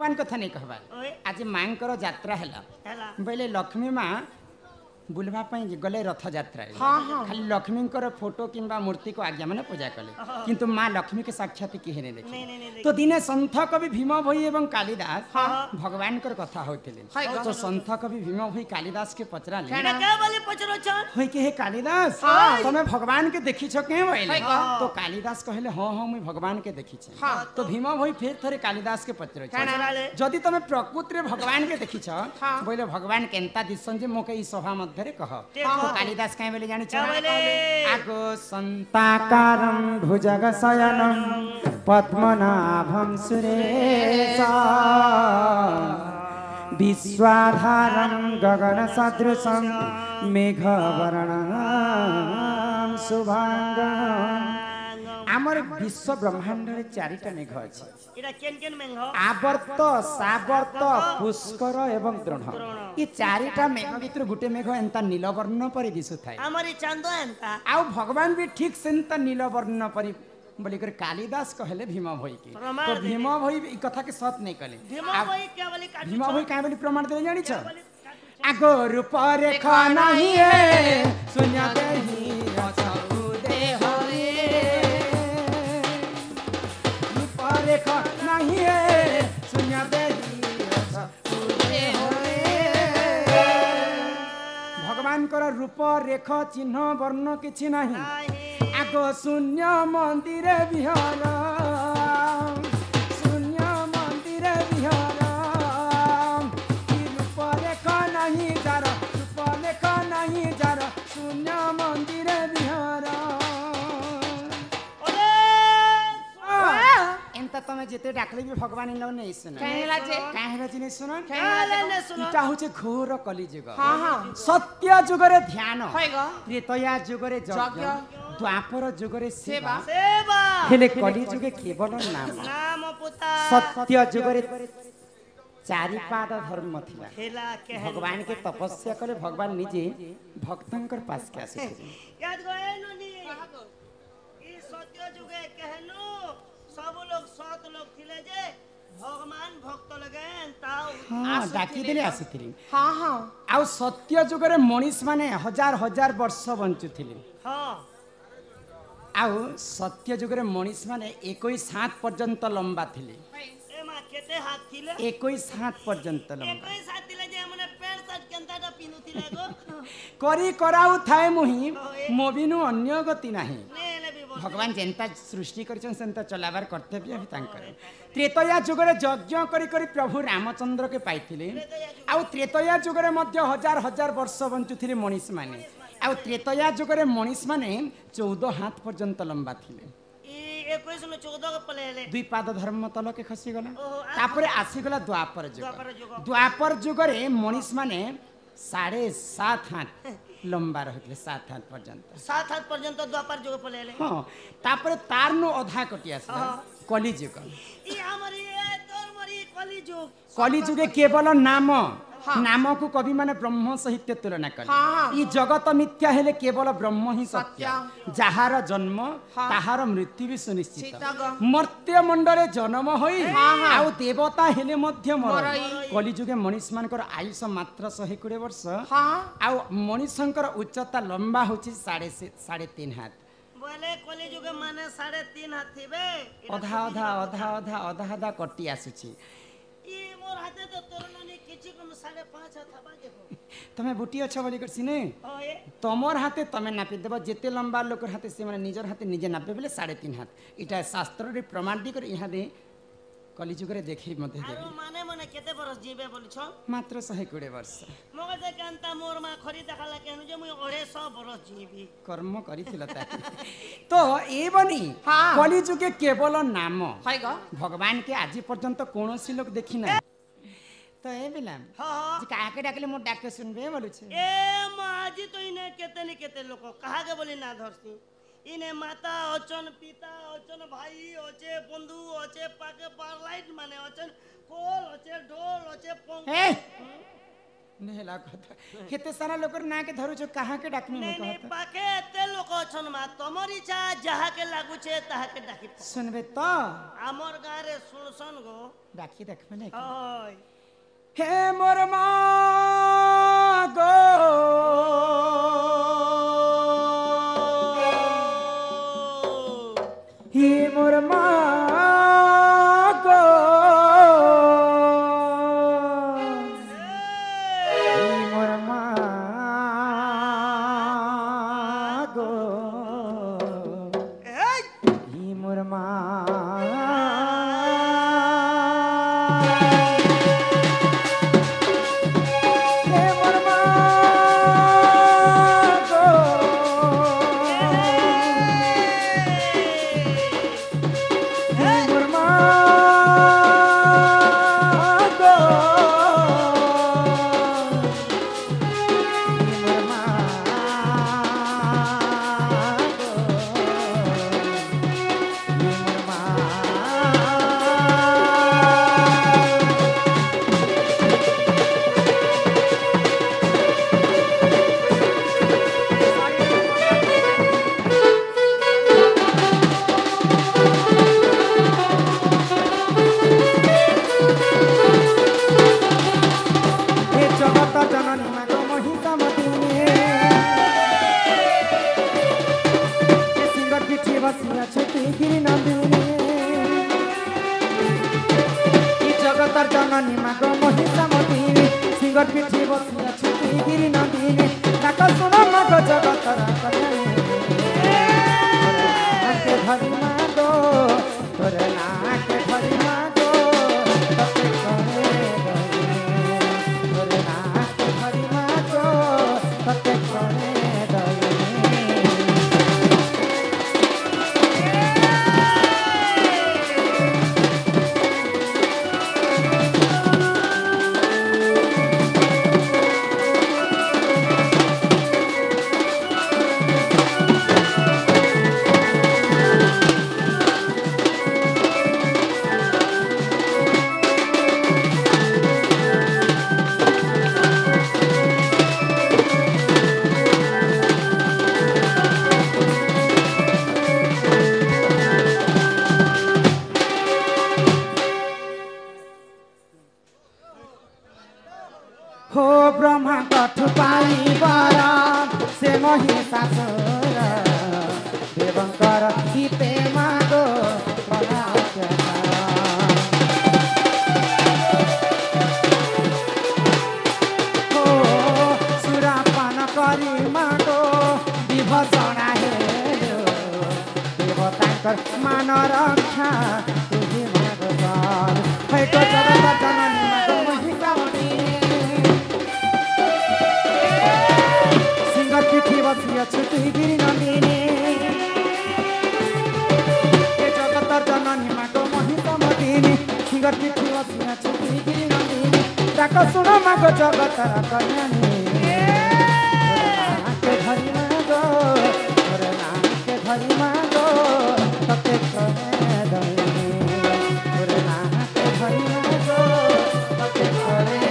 भगवान कथा नहीं कहबा आज मां कर यात्रा हैला बोले लक्ष्मी माँ बुलवा गले रथ यात्रा खाली लक्ष्मी फोटो किंबा मूर्ति को आज्ञा मैंने पूजा कले किंतु माँ लक्ष्मी के साक्षात किए नहीं देखे तो दिने सन्थ कवि भीम भई एवं कालिदास भगवान कर कथा होते तो सन्थ कवि भीम भई कालिदास के पचराले कि हे कालिदास तुम्हें भगवान के देखी के बोले तो कालिदास कहले हाँ हाँ मुझे भगवान के देखी तो भीम भई फिर थे कालिदास के पचर जदि तुम प्रकृति भगवान के देखी बोले भगवान केन्ता दिसन जे मोके सभा कह तो कालिदास कहीं बोले जानी आगो संताकारं भुजग शयनं पद्मनाभं सुरेश विश्वाधारं गगन सदृशं मेघवर्णं शुभांगं आमर विश्व ब्रह्मांड रे चारिटा मेघ अछि एटा केन केन मेघ आवर्त सावर्त पुष्कर एवं द्रोण ये चारिटा मेघ भितर गुटे मेघ एंता नीलवर्ण परि दिसु थाय हमर चांद एंता आ भगवान भी ठीक सेंता नीलवर्ण परि बोली कर कालिदास कहले भीम भई के तो भीम भई ई कथा के सत नहीं कले भीम भई क्या बोली काटू भीम भई का बोली प्रमाण दे जानि छ आगो रूप रेखा नहीं है सुनिया देही अछौ देह रेखा नहीं है सुनिया भगवान कर रूप रेख चिन्ह वर्ण किछि नहीं आगो शून्य मंदिर विहार शून्य मंदिर विहार रूप रेखा नहीं जार रूप रेखा नहीं जार शून्य मंदिर विहार तमे जेते डाकले भी भगवान इन नहीं सुना काहेला जे नहीं सुना इटा होचे घोर कलिजुग सत्य जुग रे ध्यान त्रेतया जुग रे यज्ञ द्वापर जुग रे सेवा हेले कलिजुगे केवल नाम सत्य जुग रे चारि पाद धर्म थिला भगवान के तपस्या करे भगवान निजे भक्तंकर पास के आसे याद गएनु नी ई सत्य जुगे कहनु सब लोग सात लोग थिले जे भगवान भक्त लगेन ताऊ हां डाकी देले आसीथिली हां हां आ सत्य जुग रे मनीष माने हजार हजार वर्ष बंचुथिले हां आ सत्य जुग रे मनीष माने 21 हाथ पर्यंत लंबा थिले ए मा केते हाथ थिले 21 हाथ पर्यंत लंबा 21 हाथ थिले जे हमने पैर शर्ट केनता पिनु थिले गो करी कराउ थाए मुही मोबिनु अन्य गति नाही भगवान जेंता सृष्टि करछन सेंता चलाबार कर्तव्य है तांकर त्रेतया जुग रे यज्ञ करी करी प्रभु रामचंद्र के पाइथिले आ त्रेतया जुग रे मध्य हजार हजार वर्ष बंचुथिले मनीष माने आ त्रेतया जुग रे मनीष माने 14 हाथ पर्यंत लंबा थिले ई 21 में 14 के पलेले दुई पाद धर्म तल के खसी गला तापरे आसी गला द्वापर जुग रे मनीष माने 7.5 हाथ लंबा रहले 7 हाथ पर्यंत 7 हाथ पर्यंत द्वापर जुग पलेले हां तापरे तार नो अधा कटि आसला कली जुग ई हमरी तोर मरी कली जुगे केवल नाम नाम को कवि माने ब्रह्म सहित तुलना कले ई जगत मिथ्या हेले केवल ब्रह्म ही सत्य जहार जन्म ताहार मृत्यु भी सुनिश्चित मर्त्य मंडले जन्म होई आउ देवता हेले मध्य मर कली जुगे मनीष मानकर आयुष मात्र 120 वर्ष आउ मनीषंकर उच्चता लंबा होची 3.5 हाथ बोले कली जुगे माने 3.5 हाथ थिबे अधा अधा अधा अधा अधा अधा कटि आसुची ई मोर हाथे तो तोरनानी किछि को 5.5 थबा देखो तमे बुटी अच्छा बोली करसी ने तमर हाथे तमे नापि देबो जेते लंबा लोकर हाथे से माने निजर हाथे निजे नापे बोले 3.5 हाथ इटा शास्त्र रे प्रमाण दी कर इहा दे कली जुग रे देखि मते देबी माने माने केते बरस जीबे बोली छ मात्र 120 वर्ष मगे जे कांता मोर मा खरी देखाला केनु जे मुई 250 बरस जीबी कर्म करिथिला ता तो ए बनी कली जुगे केवल नाम हाय ग भगवान के आज पर्यंत कोनोसी लोग देखि ना तो ए बिलाम हां जे काके डाकले मो डाके सुनबे बोलु छ ए माजी तो इने केते नि केते लोग कहा के बोली ना धरसी इने माता अचन पिता अचन भाई अचे बंधु अचे पाके पारलाइट माने अचन कोल अचे ढोल अचे पंख नेला कथा हेते सारा लोकर ना के धरु जो कहां के डाकनी में नहीं कहत पाके एते लोक अछन मा तमर इच्छा जहा के लागु छे ताहा के डाकी सुनबे तो हमर गां रे सुनसन गो डाकी देखबे नहीं ओय हे मोर गो हे मोर गो हे मोर गो ए हे मोर जगतर जननी माग महिषा मदिनी सिंगर पिठी बसिया छुटी गिरी नंदिनी डाक सुन माग जगतर के धरी मागो तोरे नाके धरी मागो तते करे तोरे नाके धरी मागो तते करे हो ब्रह्मा कठ पाई बरा से महिषासुर देवंकर सीते मागो हो सुरापान करी मागो विभसणा हेलो देवतांकर मान रक्षा तुझी मागो है तो जगत जननी मागो महिषा पिठी बसिया छुटी गिरी नंदिनी जगतर जननी मागो महिषा मदिनी सिंगर पिठी बसिया छुटी गिरी नंदिनी डाक सुन मागो जगतर कल्याणी के धरी मागो तोरे नाके धरी मागो तते करे दयनी तोरे नाके धरी मागो तते करे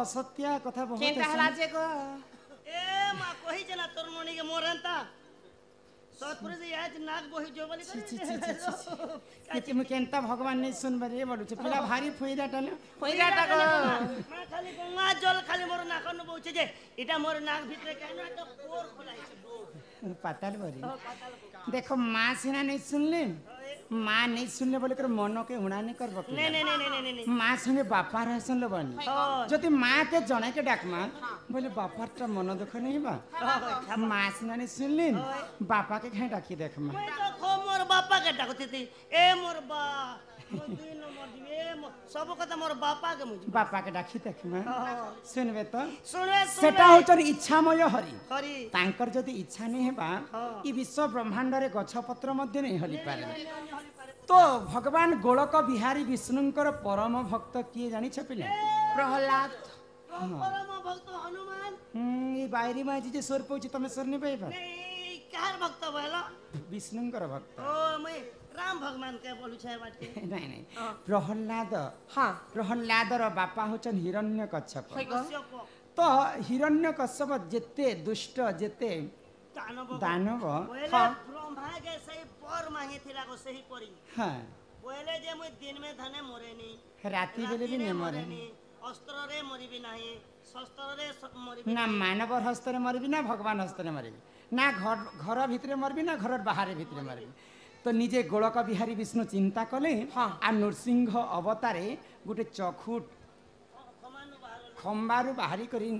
असत्या कथा बहुत केनता हला जे गो ए मा कहि जना तोर मणि के मोरंता सतपुर से आज नाक बहि जो बोली छि छि छि छि कि मु केनता भगवान नहीं सुन बरे बोलु छ पिला भारी फोइराटा न होइराटा गो मा खाली गंगा जल खाली मोर नाक न बउछे जे इटा मोर नाक भितरे कहना तो पोर खोलाई छ पोर पाताल बरी देखो माँ सिना नहीं सुनले माँ नहीं सुनले बोले कर मन के उड़ा नहीं कर बकले नहीं नहीं नहीं नहीं नहीं माँ संगे बापा रह सुन लो बनी जति माँ के जने के डाक माँ बोले बापा ता मन दुख नहीं बा माँ सिना नहीं सुनले बापा के कहीं डाकी देख माँ मैं तो खो मोर बापा के डाकती थी ए मोर बा मोर दुई नंबर दी ए सब कथा मोर बापा के मुझे बापा के डाकी देख माँ सुनबे तो सुनवे सेटा होचर इच्छामय हरि हरि तांकर जति इच्छा नहीं हेबा ई विश्व ब्रह्मांड रे गछ पत्र मध्य नहीं हली पारे तो भगवान गोलक बिहारी विष्णुंकर परम भक्त किए जानी छ पिले प्रहलाद परम भक्त हनुमान ये बायरी माँ जी जे स्वर पहुंची तमे स्वर नहीं पाइबा नहीं कार भक्त भला विष्णुंकर भक्त ओ मैं राम भगवान के बोलू छे बाटे नहीं नहीं प्रहलाद हां प्रहलाद रो बापा होचन हिरण्यकश्यप होय गो तो हिरण्यकश्यप जेते दुष्ट जेते दानव पहले ब्रह्मा के सही पर मांगे थिला को सही परी हां पहले जे मैं दिन में धने मरेनी राती बेले भी नहीं मरे अस्त्र रे मरिबी नाही शस्त्र रे मरिबी ना मानव हस्तरे मरबी ना भगवान हस्तरे मरबी ना घर भितरे मरबी ना घर बाहर भितरे मरबी तो निजे गोलक बिहारी विष्णु चिंता कले हाँ। आ नृसिंह अवतारे गोटे चखुट खंबारू बाहरी करी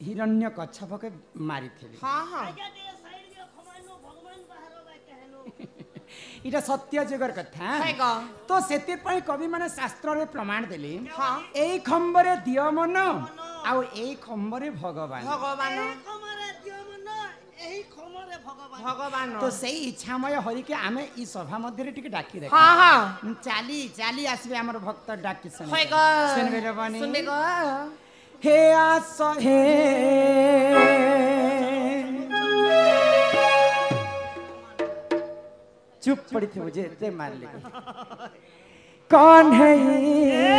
हिरण्य कच्छप के मारी थिले हां हां आजा दे साइड के खमानो भगवान बाहर बा कहनो इटा सत्य जगर कथा होय गो तो सेते पई कवि माने शास्त्र रे प्रमाण देली हाँ। एई खंबरे दियो मन आउ एई खंबरे भगवान भगवान खमरे दियो मन एही खमरे भगवान भगवान तो सही इच्छामय हरि के आमे ई सभा मध्य रे टिके डाकी दे हां हां चाली चाली आसबे हमर भक्त डाकी सुन होय गो सुनबे रे बनी सुनबे गो हे आस हे चुप पड़ी थी मुझे ते मार ले कौन है ये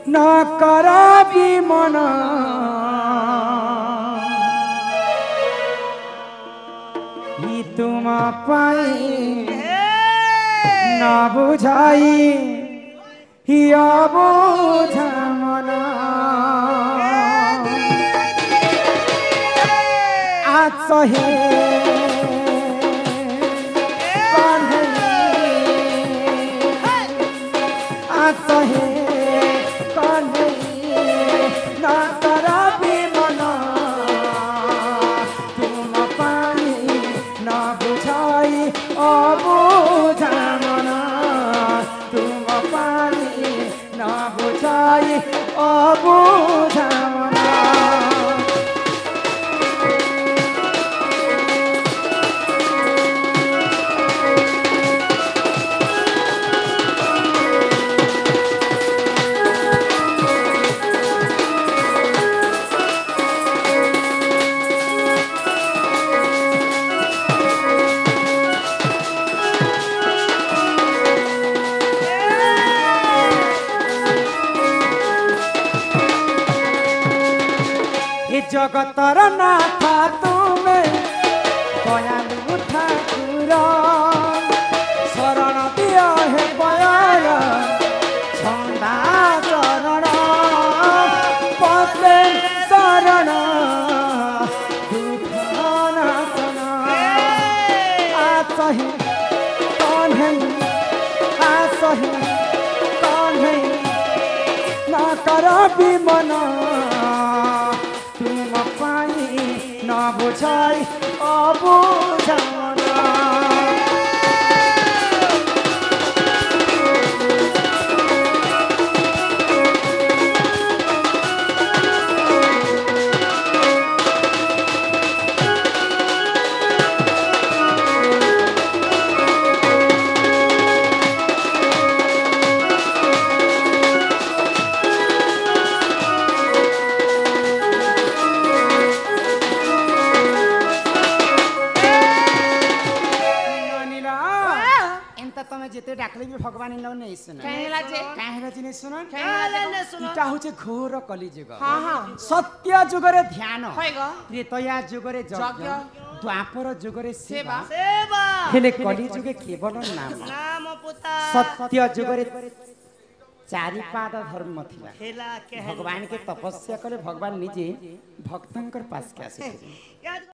न करा भी मना ही तुम पाई न बुझाई ही अबुझा मना आज सहे जगतर नाथ तुमे दयालु ठाकुर शरण दिया हे बयाल छंदा चरण पसे शरण दुखनाशन आसहि कन्हई आसहि कन्हई न कर विमना न बुझाई अबुझा तमे जेते डाकले भी भगवान इन नहीं सुन कहीं लाजे काहे जिने सुन काहे सुनो इटा होचे घोर कलिजुग हाँ हाँ सत्य जुगरे ध्यान होइगो त्रेतया जुगरे यज्ञ, यज्ञ द्वापर जुगरे सेवा सेवा सेवा हेले कलि जुगे केवल नाम नाम पुता सत्य जुगरे चारि पाद धर्म थिला खेला कहनु भगवान के तपस्या करे भगवान निजे भक्तंकर पास के आसे याद